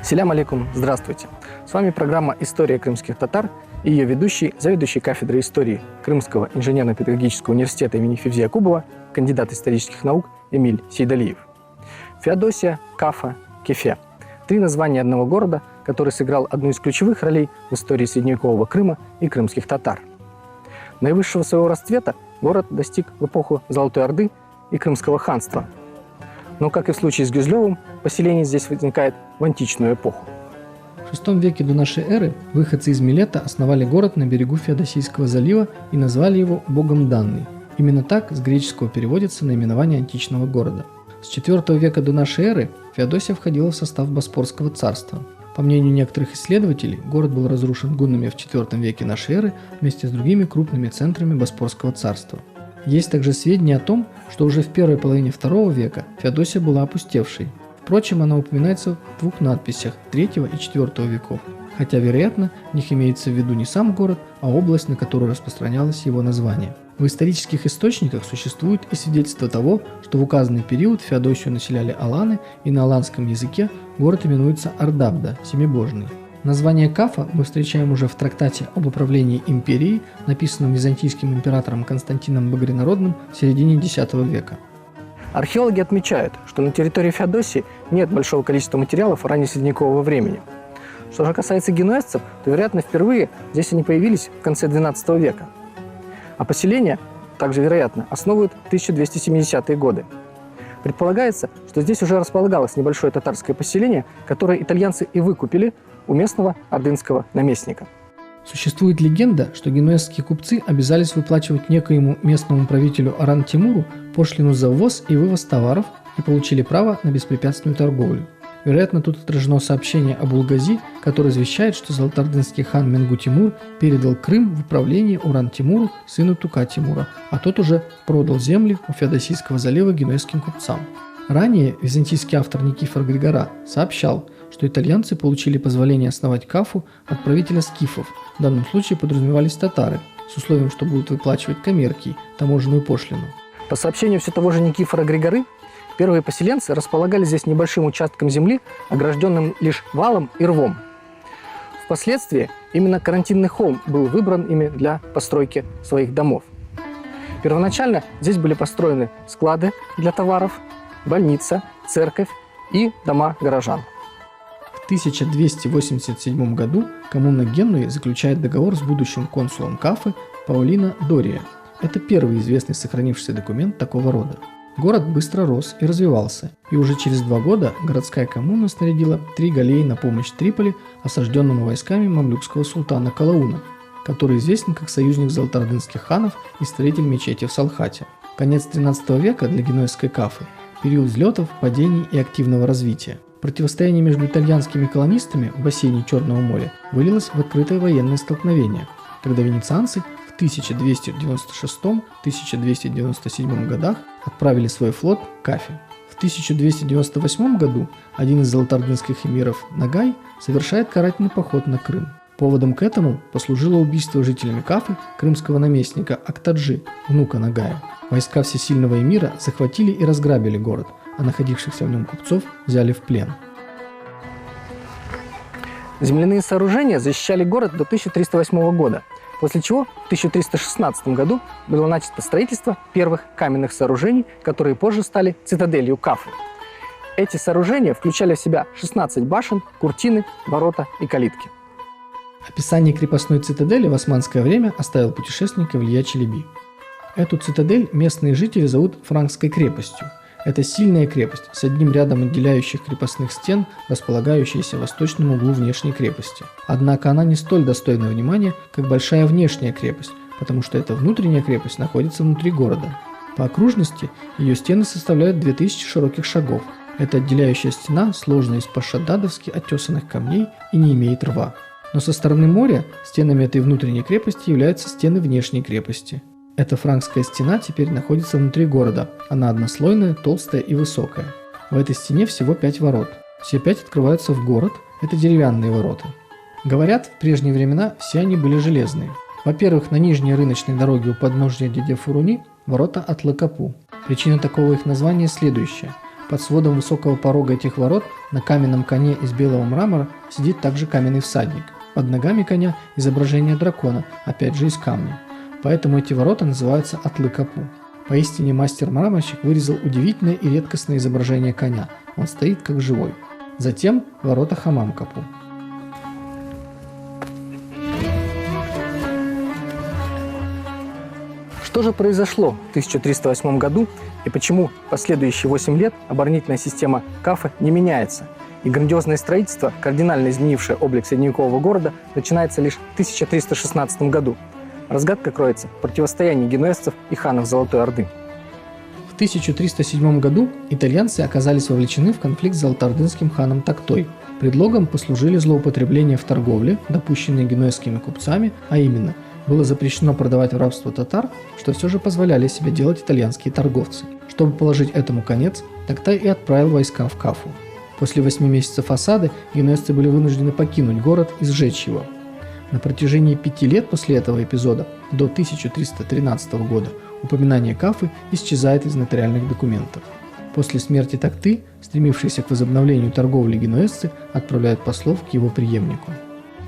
Селям алейкум, здравствуйте. С вами программа «История крымских татар» и ее ведущий, заведующий кафедрой истории Крымского инженерно-педагогического университета имени Фивзия Кубова, кандидат исторических наук Эмиль Сейдалиев. Феодосия, Кафа, Кефе – 3 названия одного города, который сыграл одну из ключевых ролей в истории средневекового Крыма и крымских татар. Наивысшего своего расцвета город достиг в эпоху Золотой Орды и Крымского ханства. Но, как и в случае с Гюзлевым, поселение здесь возникает в античную эпоху. В VI веке до нашей эры выходцы из Милета основали город на берегу Феодосийского залива и назвали его «Богом данный». Именно так с греческого переводится наименование античного города. С IV века до нашей эры Феодосия входила в состав Боспорского царства. По мнению некоторых исследователей, город был разрушен гуннами в IV веке нашей эры вместе с другими крупными центрами Боспорского царства. Есть также сведения о том, что уже в первой половине II века Феодосия была опустевшей. Впрочем, она упоминается в 2 надписях III и IV веков, хотя, вероятно, в них имеется в виду не сам город, а область, на которую распространялось его название. В исторических источниках существует и свидетельство того, что в указанный период Феодосию населяли аланы, и на аланском языке город именуется Ардабда, Семибожный. Название Кафа мы встречаем уже в трактате об управлении империей, написанном византийским императором Константином Багрянародным в середине X века. Археологи отмечают, что на территории Феодосии нет большого количества материалов раннесредневекового времени. Что же касается генуэзцев, то, вероятно, впервые здесь они появились в конце XII века. А поселение, также вероятно, основывают 1270-е годы. Предполагается, что здесь уже располагалось небольшое татарское поселение, которое итальянцы и выкупили у местного ордынского наместника. Существует легенда, что генуэзские купцы обязались выплачивать некоему местному правителю Аран-Тимуру пошлину за ввоз и вывоз товаров и получили право на беспрепятственную торговлю. Вероятно, тут отражено сообщение об Улгази, который извещает, что золотоордынский хан Менгу-Тимур передал Крым в управление Уран-Тимуру, сыну Тука-Тимура, а тот уже продал земли у Феодосийского залива генуэзским купцам. Ранее византийский автор Никифор Григора сообщал, что итальянцы получили позволение основать Кафу от правителя скифов, в данном случае подразумевались татары, с условием, что будут выплачивать коммеркий, таможенную пошлину. По сообщению все того же Никифора Григоры, первые поселенцы располагали здесь небольшим участком земли, огражденным лишь валом и рвом. Впоследствии именно карантинный холм был выбран ими для постройки своих домов. Первоначально здесь были построены склады для товаров, больница, церковь и дома горожан. В 1287 году коммуна Генуи заключает договор с будущим консулом Кафы Паолино Дория. Это первый известный сохранившийся документ такого рода. Город быстро рос и развивался, и уже через 2 года городская коммуна снарядила 3 галеи на помощь Триполи, осажденному войсками мамлюкского султана Калауна, который известен как союзник золотоордынских ханов и строитель мечети в Салхате. Конец XIII века для генуэзской Кафы – период взлетов, падений и активного развития. Противостояние между итальянскими колонистами в бассейне Черного моря вылилось в открытое военное столкновение, когда венецианцы в 1296-1297 годах отправили свой флот к Кафе. В 1298 году один из золотоордынских эмиров Нагай совершает карательный поход на Крым. Поводом к этому послужило убийство жителями Кафы крымского наместника Актаджи, внука Нагая. Войска всесильного эмира захватили и разграбили город, а находившихся в нем купцов взяли в плен. Земляные сооружения защищали город до 1308 года, после чего в 1316 году было начато строительство первых каменных сооружений, которые позже стали цитаделью Кафы. Эти сооружения включали в себя 16 башен, куртины, ворота и калитки. Описание крепостной цитадели в османское время оставил путешественник Илья Челеби. Эту цитадель местные жители зовут Франкской крепостью. Это сильная крепость с одним рядом отделяющих крепостных стен, располагающаяся в восточном углу внешней крепости. Однако она не столь достойна внимания, как большая внешняя крепость, потому что эта внутренняя крепость находится внутри города. По окружности ее стены составляют 2000 широких шагов. Эта отделяющая стена сложена из по-шаддадовски оттесанных камней и не имеет рва. Но со стороны моря стенами этой внутренней крепости являются стены внешней крепости. Эта франкская стена теперь находится внутри города. Она однослойная, толстая и высокая. В этой стене всего 5 ворот. Все 5 открываются в город. Это деревянные ворота. Говорят, в прежние времена все они были железные. Во-первых, на нижней рыночной дороге у подножья Дедефуруни ворота Атлы-Капу. Причина такого их названия следующая. Под сводом высокого порога этих ворот на каменном коне из белого мрамора сидит также каменный всадник. Под ногами коня изображение дракона, опять же из камня. Поэтому эти ворота называются Атлы-Капу. Поистине мастер-мраморщик вырезал удивительное и редкостное изображение коня. Он стоит как живой. Затем ворота Хамам-Капу. Что же произошло в 1308 году и почему последующие 8 лет оборонительная система Кафы не меняется, и грандиозное строительство, кардинально изменившее облик средневекового города, начинается лишь в 1316 году? Разгадка кроется в противостоянии генуэзцев и ханов Золотой Орды. В 1307 году итальянцы оказались вовлечены в конфликт с золотоордынским ханом Токтой. Предлогом послужили злоупотребления в торговле, допущенные генуэзскими купцами, а именно – было запрещено продавать в рабство татар, что все же позволяли себе делать итальянские торговцы. Чтобы положить этому конец, Токтай и отправил войска в Кафу. После 8 месяцев осады генуэзцы были вынуждены покинуть город и сжечь его. На протяжении 5 лет после этого эпизода, до 1313 года, упоминание Кафы исчезает из нотариальных документов. После смерти Токты, стремившиеся к возобновлению торговли генуэзцы отправляют послов к его преемнику.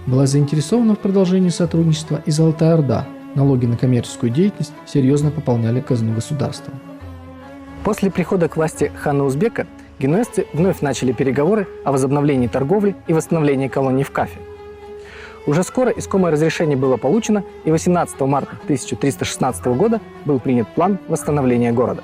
Была заинтересована в продолжении сотрудничества и Золотая Орда. Налоги на коммерческую деятельность серьезно пополняли казну государства. После прихода к власти хана Узбека генуэзцы вновь начали переговоры о возобновлении торговли и восстановлении колоний в Кафе. Уже скоро искомое разрешение было получено, и 18 марта 1316 года был принят план восстановления города.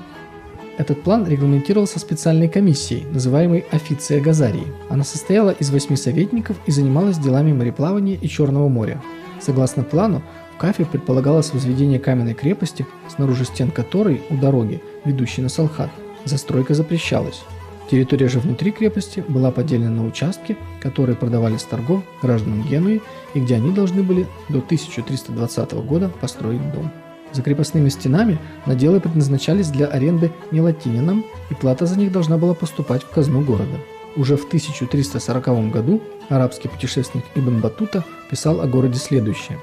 Этот план регламентировался специальной комиссией, называемой Официя Газарии. Она состояла из 8 советников и занималась делами мореплавания и Черного моря. Согласно плану, в Кафе предполагалось возведение каменной крепости, снаружи стен которой, у дороги, ведущей на Салхат, застройка запрещалась. Территория же внутри крепости была поделена на участки, которые продавали с торгов гражданам Генуи и где они должны были до 1320 года построить дом. За крепостными стенами наделы предназначались для аренды нелатининам, и плата за них должна была поступать в казну города. Уже в 1340 году арабский путешественник Ибн Батута писал о городе следующее.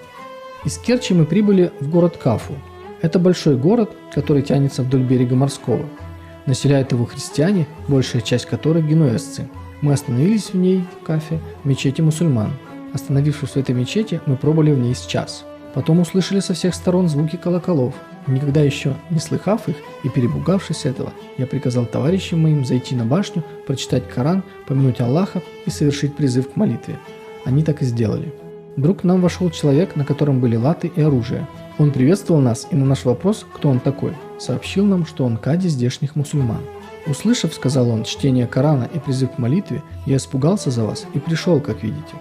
«Из Керчи мы прибыли в город Кафу. Это большой город, который тянется вдоль берега морского. Населяют его христиане, большая часть которых генуэзцы. Мы остановились в ней, в Кафе, в мечети мусульман. Остановившись в этой мечети, мы пробыли в ней с час. Потом услышали со всех сторон звуки колоколов. Никогда еще не слыхав их и перепугавшись этого, я приказал товарищам моим зайти на башню, прочитать Коран, помянуть Аллаха и совершить призыв к молитве. Они так и сделали. Вдруг к нам вошел человек, на котором были латы и оружие. Он приветствовал нас и на наш вопрос, кто он такой, сообщил нам, что он кади здешних мусульман. Услышав, сказал он, чтение Корана и призыв к молитве, я испугался за вас и пришел, как видите.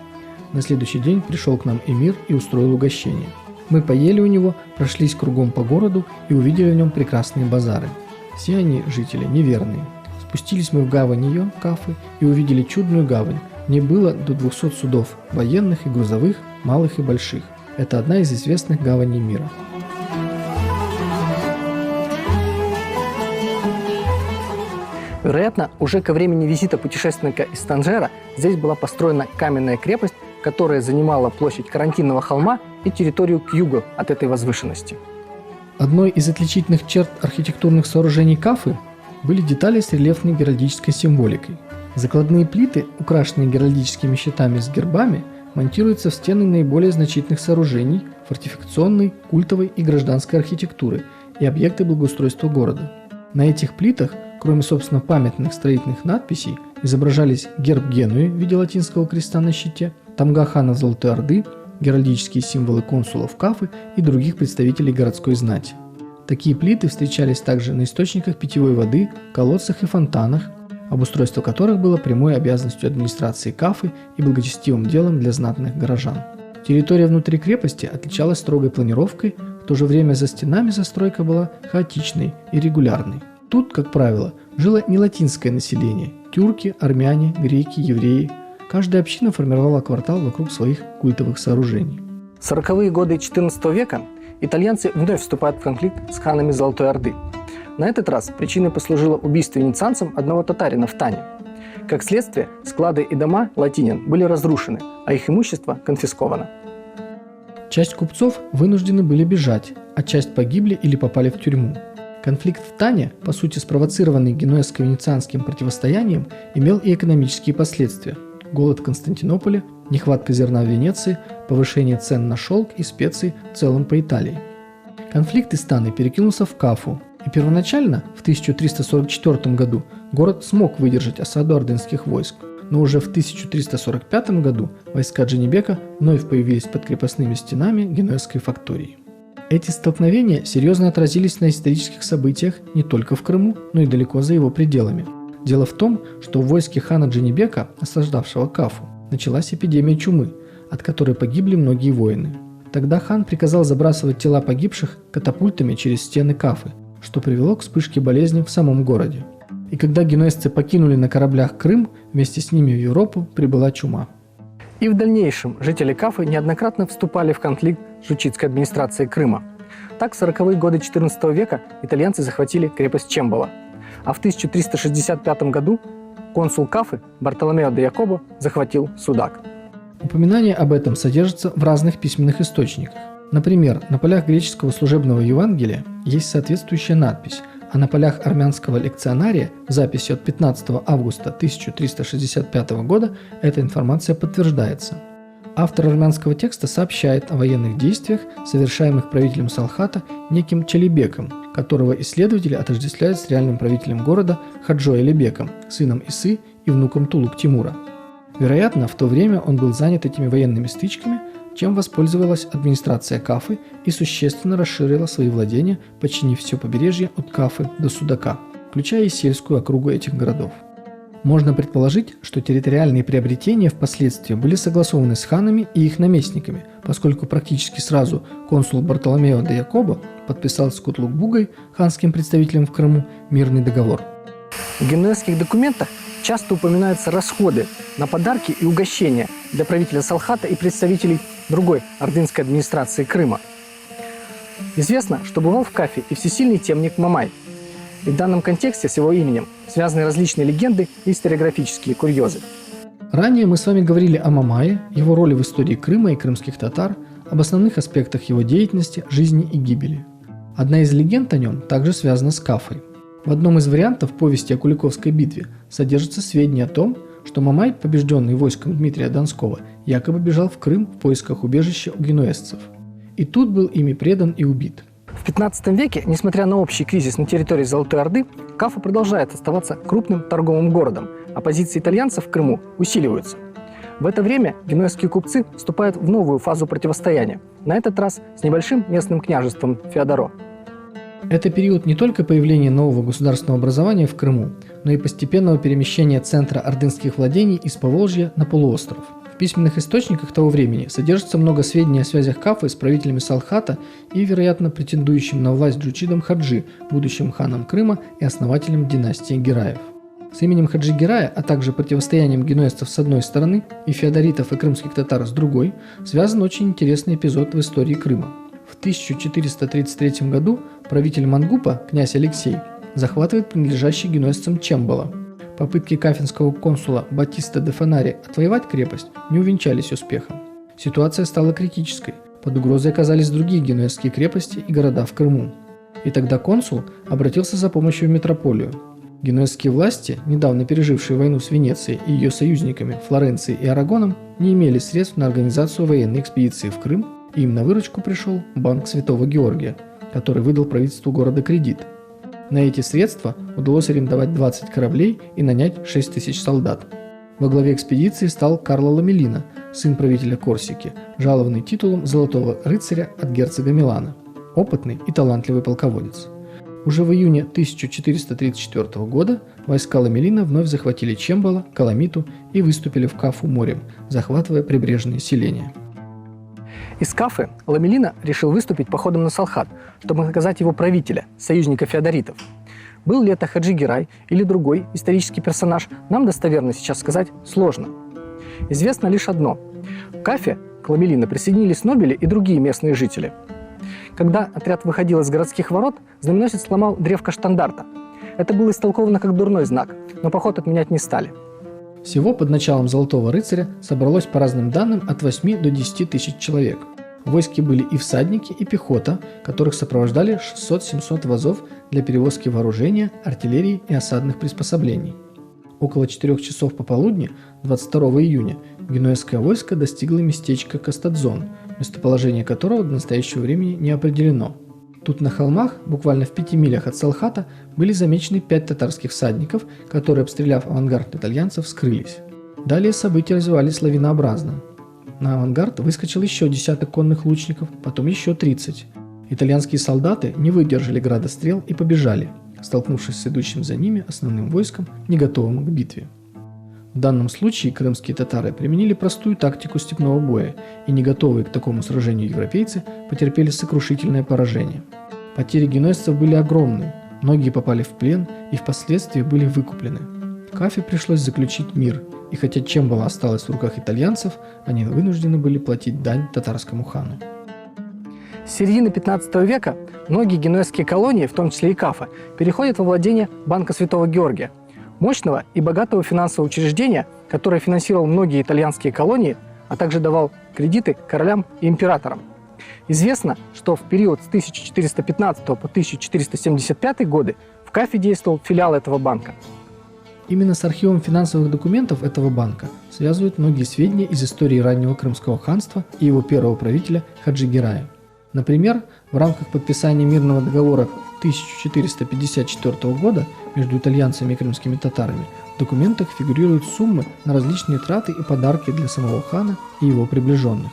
На следующий день пришел к нам эмир и устроил угощение. Мы поели у него, прошлись кругом по городу и увидели в нем прекрасные базары. Все они, жители, неверные. Спустились мы в гавань ее, Кафы, и увидели чудную гавань. В ней было до 200 судов, военных и грузовых, малых и больших. Это одна из известных гаваней мира. Вероятно, уже ко времени визита путешественника из Танжера здесь была построена каменная крепость, которая занимала площадь Карантинного холма и территорию к югу от этой возвышенности. Одной из отличительных черт архитектурных сооружений Кафы были детали с рельефной геральдической символикой. Закладные плиты, украшенные геральдическими щитами с гербами, монтируются в стены наиболее значительных сооружений, фортификационной, культовой и гражданской архитектуры и объекты благоустройства города. На этих плитах, кроме, собственно, памятных строительных надписей, изображались герб Генуи в виде латинского креста на щите, тамга хана Золотой Орды, геральдические символы консулов Кафы и других представителей городской знати. Такие плиты встречались также на источниках питьевой воды, колодцах и фонтанах, обустройство которых было прямой обязанностью администрации Кафы и благочестивым делом для знатных горожан. Территория внутри крепости отличалась строгой планировкой, в то же время за стенами застройка была хаотичной и регулярной. Тут, как правило, жило не латинское население – тюрки, армяне, греки, евреи. Каждая община формировала квартал вокруг своих культовых сооружений. В 40-е годы XIV века итальянцы вновь вступают в конфликт с ханами Золотой Орды. На этот раз причиной послужило убийство венецианцем одного татарина в Тане. Как следствие, склады и дома латинян были разрушены, а их имущество конфисковано. Часть купцов вынуждены были бежать, а часть погибли или попали в тюрьму. Конфликт в Тане, по сути спровоцированный генуэзско-венецианским противостоянием, имел и экономические последствия. Голод в Константинополе, нехватка зерна в Венеции, повышение цен на шелк и специи в целом по Италии. Конфликт из Таны перекинулся в Кафу, и первоначально, в 1344 году, город смог выдержать осаду ордынских войск, но уже в 1345 году войска Джанибека вновь появились под крепостными стенами генуэзской фактории. Эти столкновения серьезно отразились на исторических событиях не только в Крыму, но и далеко за его пределами. Дело в том, что в войске хана Джанибека, осаждавшего Кафу, началась эпидемия чумы, от которой погибли многие воины. Тогда хан приказал забрасывать тела погибших катапультами через стены Кафы, что привело к вспышке болезни в самом городе. И когда генуэзцы покинули на кораблях Крым, вместе с ними в Европу прибыла чума. И в дальнейшем жители Кафы неоднократно вступали в конфликт с жучитской администрацией Крыма. Так, в 40-е годы XIV века итальянцы захватили крепость Чембала, а в 1365 году консул Кафы Бартоломео де Якобо захватил Судак. Упоминание об этом содержится в разных письменных источниках. Например, на полях греческого служебного Евангелия есть соответствующая надпись, а на полях армянского лекционария в записи от 15 августа 1365 года эта информация подтверждается. Автор армянского текста сообщает о военных действиях, совершаемых правителем Салхата неким Челибеком, которого исследователи отождествляют с реальным правителем города Хаджо Элибеком, сыном Исы и внуком Тулук-Тимура. Вероятно, в то время он был занят этими военными стычками, чем воспользовалась администрация Кафы и существенно расширила свои владения, подчинив все побережье от Кафы до Судака, включая и сельскую округу этих городов. Можно предположить, что территориальные приобретения впоследствии были согласованы с ханами и их наместниками, поскольку практически сразу консул Бартоломео де Якобо подписал с Кутлук-Бугой, ханским представителем в Крыму, мирный договор. В генуэзских документах часто упоминаются расходы на подарки и угощения для правителя Салхата и представителей другой ордынской администрации Крыма. Известно, что бывал в Кафе и всесильный темник Мамай. И в данном контексте с его именем связаны различные легенды и историографические курьезы. Ранее мы с вами говорили о Мамае, его роли в истории Крыма и крымских татар, об основных аспектах его деятельности, жизни и гибели. Одна из легенд о нем также связана с Кафой. В одном из вариантов повести о Куликовской битве содержится сведения о том, что Мамай, побежденный войском Дмитрия Донского, якобы бежал в Крым в поисках убежища у генуэзцев. И тут был ими предан и убит. В 15 веке, несмотря на общий кризис на территории Золотой Орды, Кафа продолжает оставаться крупным торговым городом, а позиции итальянцев в Крыму усиливаются. В это время генуэзские купцы вступают в новую фазу противостояния, на этот раз с небольшим местным княжеством Феодоро. Это период не только появления нового государственного образования в Крыму, но и постепенного перемещения центра ордынских владений из Поволжья на полуостров. В письменных источниках того времени содержится много сведений о связях Кафы с правителями Салхата и, вероятно, претендующим на власть Джучидом Хаджи, будущим ханом Крыма и основателем династии Гераев. С именем Хаджи Герая, а также противостоянием генуэзцев с одной стороны и феодоритов и крымских татар с другой, связан очень интересный эпизод в истории Крыма. В 1433 году правитель Мангупа, князь Алексей, захватывает принадлежащий генуэзцам Чембала. Попытки кафинского консула Батиста де Фонари отвоевать крепость не увенчались успехом. Ситуация стала критической, под угрозой оказались другие генуэзские крепости и города в Крыму. И тогда консул обратился за помощью в метрополию. Генуэзские власти, недавно пережившие войну с Венецией и ее союзниками Флоренцией и Арагоном, не имели средств на организацию военной экспедиции в Крым, и им на выручку пришел Банк Святого Георгия, который выдал правительству города кредит. На эти средства удалось арендовать 20 кораблей и нанять 6 тысяч солдат. Во главе экспедиции стал Карло Ламелина, сын правителя Корсики, жалованный титулом Золотого рыцаря от герцога Милана, опытный и талантливый полководец. Уже в июне 1434 года войска Ламелина вновь захватили Чембала, Каламиту и выступили в Кафу морем, захватывая прибрежные селения. Из Кафы Ламелина решил выступить походом на Салхат, чтобы наказать его правителя, союзника феодоритов. Был ли это Хаджи Герай или другой исторический персонаж, нам достоверно сейчас сказать сложно. Известно лишь одно. В Кафе к Ламелина присоединились нобели и другие местные жители. Когда отряд выходил из городских ворот, знаменосец сломал древко штандарта. Это было истолковано как дурной знак, но поход отменять не стали. Всего под началом Золотого рыцаря собралось по разным данным от 8 до 10 тысяч человек. В войске были и всадники, и пехота, которых сопровождали 600-700 вазов для перевозки вооружения, артиллерии и осадных приспособлений. Около 4 часов пополудни 22 июня генуэзское войско достигло местечка Кастадзон, местоположение которого до настоящего времени не определено. Тут на холмах, буквально в 5 милях от Салхата, были замечены 5 татарских всадников, которые, обстреляв авангард итальянцев, скрылись. Далее события развивались лавинообразно. На авангард выскочил еще десяток конных лучников, потом еще 30. Итальянские солдаты не выдержали града стрел и побежали, столкнувшись с идущим за ними основным войском, не готовым к битве. В данном случае крымские татары применили простую тактику степного боя, и не готовые к такому сражению европейцы потерпели сокрушительное поражение. Потери генуэзцев были огромны, многие попали в плен и впоследствии были выкуплены. Кафе пришлось заключить мир, и хотя Чембала осталась в руках итальянцев, они вынуждены были платить дань татарскому хану. С середины 15 века многие генуэзские колонии, в том числе и Кафа, переходят во владение Банка Святого Георгия, мощного и богатого финансового учреждения, которое финансировало многие итальянские колонии, а также давал кредиты королям и императорам. Известно, что в период с 1415 по 1475 годы в Кафе действовал филиал этого банка. Именно с архивом финансовых документов этого банка связывают многие сведения из истории раннего Крымского ханства и его первого правителя Хаджи Герая. Например, в рамках подписания мирного договора 1454 года между итальянцами и крымскими татарами в документах фигурируют суммы на различные траты и подарки для самого хана и его приближенных.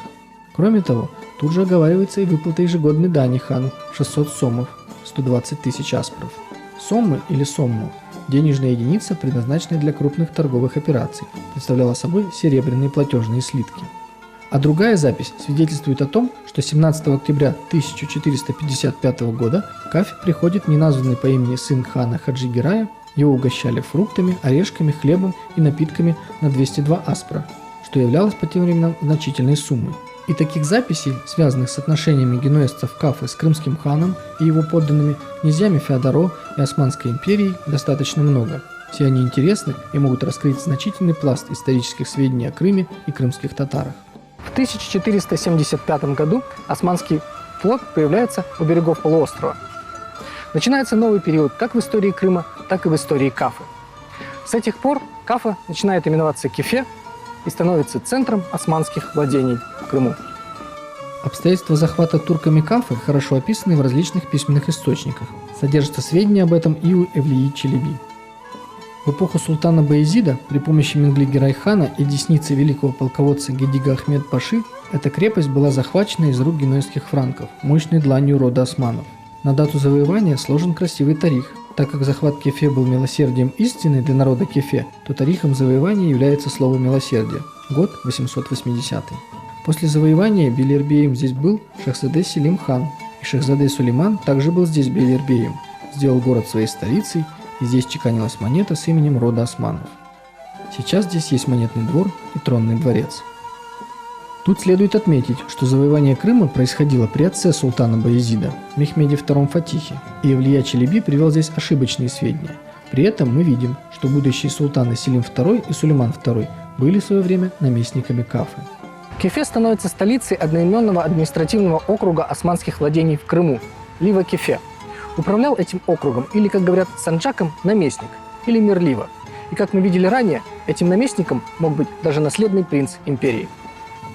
Кроме того, тут же оговаривается и выплата ежегодной дани хану 600 сомов, 120 тысяч аспров. Соммы или сомму – денежная единица, предназначенная для крупных торговых операций, представляла собой серебряные платежные слитки. А другая запись свидетельствует о том, что 17 октября 1455 года в Кафе приходит неназванный по имени сын хана Хаджи Герая, его угощали фруктами, орешками, хлебом и напитками на 202 аспра, что являлось по тем временам значительной суммой. И таких записей, связанных с отношениями генуэзцев Кафы с крымским ханом и его подданными, князьями Феодоро и Османской империей, достаточно много. Все они интересны и могут раскрыть значительный пласт исторических сведений о Крыме и крымских татарах. В 1475 году османский флот появляется у берегов полуострова. Начинается новый период как в истории Крыма, так и в истории Кафы. С этих пор Кафа начинает именоваться Кефе и становится центром османских владений в Крыму. Обстоятельства захвата турками Кафы хорошо описаны в различных письменных источниках. Содержатся сведения об этом и у Эвлии Челеби. В эпоху султана Баязида при помощи Менгли-Герайхана и десницы великого полководца Гедига Ахмед-Паши эта крепость была захвачена из рук генуэзских франков, мощной дланью рода османов. На дату завоевания сложен красивый тарих. Так как захват Кефе был милосердием истины для народа Кефе, то тарихом завоевания является слово «милосердие» – год 880. После завоевания Белербеем здесь был Шахзаде Селим хан, и Шахзаде Сулейман также был здесь Белербеем, сделал город своей столицей, и здесь чеканилась монета с именем рода османов. Сейчас здесь есть монетный двор и тронный дворец. Тут следует отметить, что завоевание Крыма происходило при отце султана Баязида, Мехмеде II Фатихе, и Эвлия Челеби привел здесь ошибочные сведения. При этом мы видим, что будущие султаны Селим II и Сулейман II были в свое время наместниками Кафы. Кефе становится столицей одноименного административного округа османских владений в Крыму – Лива-Кефе. Управлял этим округом, или, как говорят, санджаком, наместник, или мир Лива. И, как мы видели ранее, этим наместником мог быть даже наследный принц империи.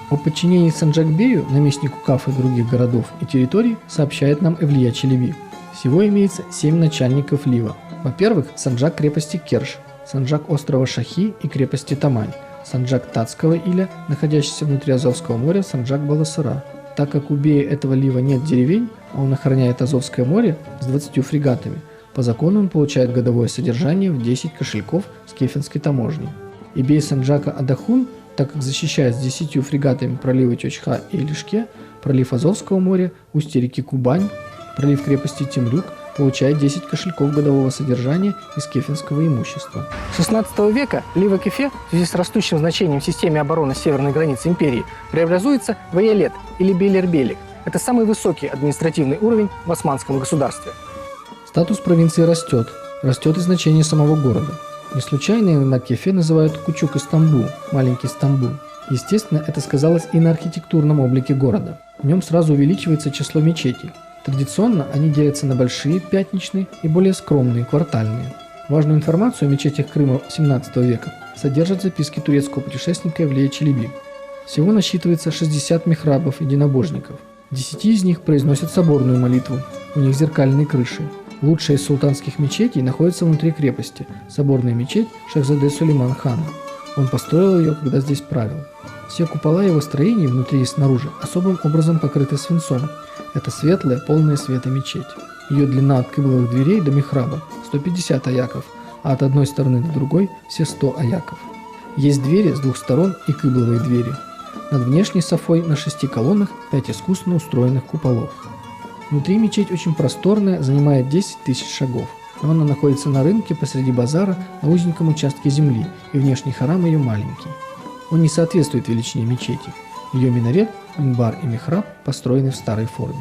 О подчинении Санджак-бею, наместнику Кафы и других городов и территорий, сообщает нам Эвлия Челеби. Всего имеется 7 начальников Лива. Во-первых, санджак крепости Керш, санджак острова Шахи и крепости Тамань, санджак Татского Иля, находящийся внутри Азовского моря, санджак Баласара. Так как у бея этого Лива нет деревень, а он охраняет Азовское море с 20 фрегатами, по закону он получает годовое содержание в 10 кошельков с кефенской таможней. И бей санджака Адахун, так как защищает с 10 фрегатами проливы Чочха и Илишке, пролив Азовского моря, устье реки Кубань, пролив крепости Темрюк, получает 10 кошельков годового содержания из кефенского имущества. С XVI века Лива-Кефе в связи с растущим значением в системе обороны северной границы империи преобразуется в Эялет или Белербелик. Это самый высокий административный уровень в османском государстве. Статус провинции растет и значение самого города. Не случайно иногда Кефе называют Кучук Истамбул, маленький Стамбул. Естественно, это сказалось и на архитектурном облике города. В нем сразу увеличивается число мечетей. Традиционно они делятся на большие пятничные и более скромные квартальные. Важную информацию о мечетях Крыма XVII века содержат записки турецкого путешественника Эвлия Челеби. Всего насчитывается 60 михрабов единобожников. 10 из них произносят соборную молитву, у них зеркальные крыши. Лучшая из султанских мечетей находится внутри крепости, соборная мечеть Шахзаде Сулейман хана. Он построил ее, когда здесь правил. Все купола его строений внутри и снаружи особым образом покрыты свинцом. Это светлая, полная света мечеть. Ее длина от кыбловых дверей до михраба 150 аяков, а от одной стороны до другой все 100 аяков. Есть двери с двух сторон и кыбловые двери. Над внешней софой на 6 колоннах 5 искусственно устроенных куполов. Внутри мечеть очень просторная, занимает 10 тысяч шагов. Но она находится на рынке посреди базара на узеньком участке земли, и внешний харам ее маленький. Он не соответствует величине мечети. Ее минарет, минбар и михраб построены в старой форме.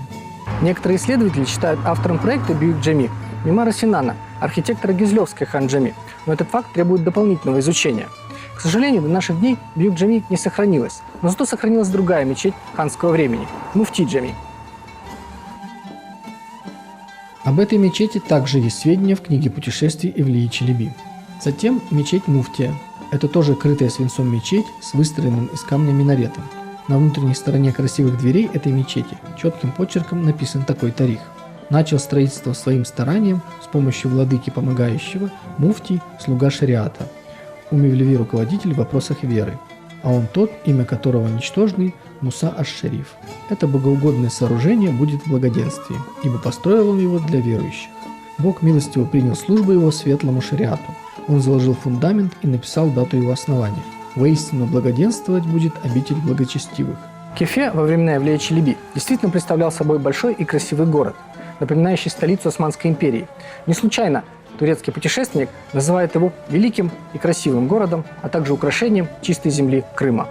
Некоторые исследователи считают автором проекта Бюйük-Джами Мимара Синана, архитектора Гизлевской хан-Джами, но этот факт требует дополнительного изучения. К сожалению, до наших дней Бюйük-Джами не сохранилась, но зато сохранилась другая мечеть ханского времени – Муфти-Джами. Об этой мечети также есть сведения в книге путешествий Эвлии Челеби. Затем мечеть Муфтия. Это тоже крытая свинцом мечеть с выстроенным из камня минаретом. На внутренней стороне красивых дверей этой мечети четким почерком написан такой тарих. Начал строительство своим старанием с помощью владыки помогающего, муфтий, слуга шариата, умевлеви руководитель в вопросах веры, а он тот, имя которого ничтожный, Муса аш-Шариф. Это богоугодное сооружение будет в благоденствии, ибо построил он его для верующих. Бог милостиво принял службу его светлому шариату. Он заложил фундамент и написал дату его основания. Воистину благоденствовать будет обитель благочестивых. Кефе во времена Эвлия Челеби действительно представлял собой большой и красивый город, напоминающий столицу Османской империи. Не случайно турецкий путешественник называет его великим и красивым городом, а также украшением чистой земли Крыма.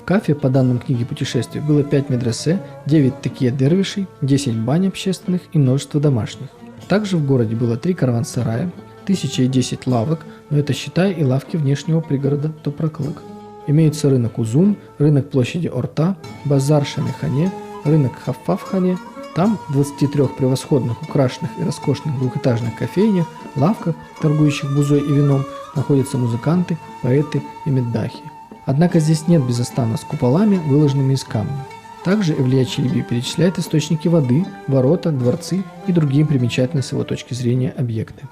В Кафе, по данным книги путешествий, было 5 медресе, 9 такие дервишей, 10 бань общественных и множество домашних. Также в городе было 3 караван-сарая, 1010 лавок, но это считая и лавки внешнего пригорода Топраклык. Имеется рынок Узун, рынок площади Орта, базар Шамихане, рынок Хаффафхане. Там в 23 превосходных, украшенных и роскошных двухэтажных кофейнях, лавках, торгующих бузой и вином, находятся музыканты, поэты и меддахи. Однако здесь нет безостана с куполами, выложенными из камня. Также Эвлия Челеби перечисляет источники воды, ворота, дворцы и другие примечательные с его точки зрения объекты.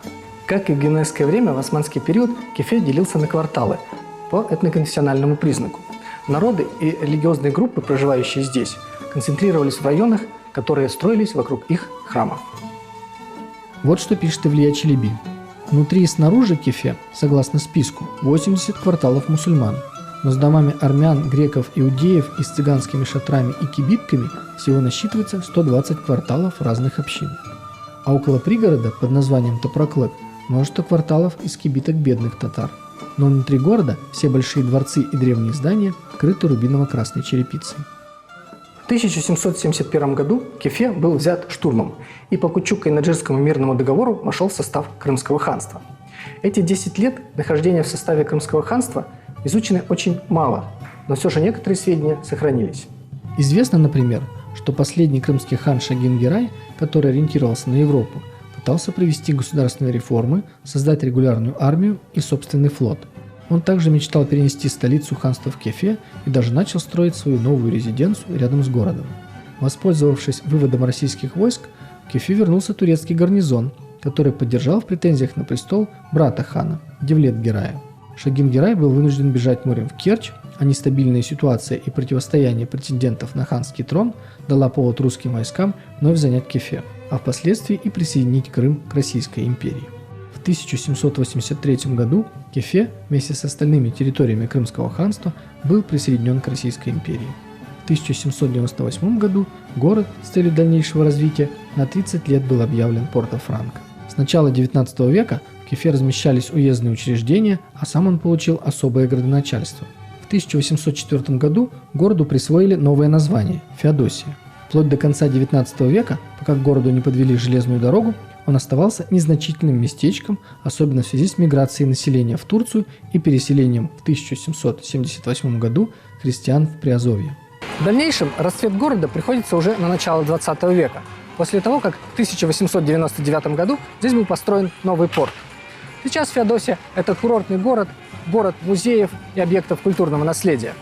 Как и в генуэзское время, в османский период Кефе делился на кварталы по этноконфессиональному признаку. Народы и религиозные группы, проживающие здесь, концентрировались в районах, которые строились вокруг их храмов. Вот что пишет Эвлия Челеби. Внутри и снаружи Кефе, согласно списку, 80 кварталов мусульман. Но с домами армян, греков, иудеев и с цыганскими шатрами и кибитками всего насчитывается 120 кварталов разных общин. А около пригорода под названием Топраклык множество кварталов из кибиток бедных татар. Но внутри города все большие дворцы и древние здания крыты рубиново-красной черепицей. В 1771 году Кефе был взят штурмом и по Кучук-Кайнаджирскому мирному договору вошел в состав Крымского ханства. Эти 10 лет нахождения в составе Крымского ханства изучены очень мало, но все же некоторые сведения сохранились. Известно, например, что последний крымский хан Шагин-Герай, который ориентировался на Европу, пытался провести государственные реформы, создать регулярную армию и собственный флот. Он также мечтал перенести столицу ханства в Кефе и даже начал строить свою новую резиденцию рядом с городом. Воспользовавшись выводом российских войск, в Кефе вернулся турецкий гарнизон, который поддержал в претензиях на престол брата хана, Девлет-Герая. Шагин-Герай был вынужден бежать морем в Керчь, а нестабильная ситуация и противостояние претендентов на ханский трон дала повод русским войскам вновь занять Кефе, а впоследствии и присоединить Крым к Российской империи. В 1783 году Кефе вместе с остальными территориями Крымского ханства был присоединен к Российской империи. В 1798 году город с целью дальнейшего развития на 30 лет был объявлен Порто-Франко. С начала XIX века в Кефе размещались уездные учреждения, а сам он получил особое градоначальство. В 1804 году городу присвоили новое название – Феодосия. Вплоть до конца XIX века, пока к городу не подвели железную дорогу, он оставался незначительным местечком, особенно в связи с миграцией населения в Турцию и переселением в 1778 году христиан в Приазовье. В дальнейшем расцвет города приходится уже на начало 20 века, после того, как в 1899 году здесь был построен новый порт. Сейчас Феодосия – это курортный город, город музеев и объектов культурного наследия.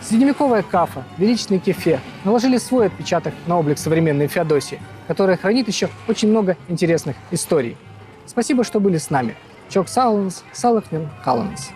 Средневековая Кафа, величный Кефе наложили свой отпечаток на облик современной Феодосии, которая хранит еще очень много интересных историй. Спасибо, что были с нами. Чок Сауланс, Салахнин, Каланс.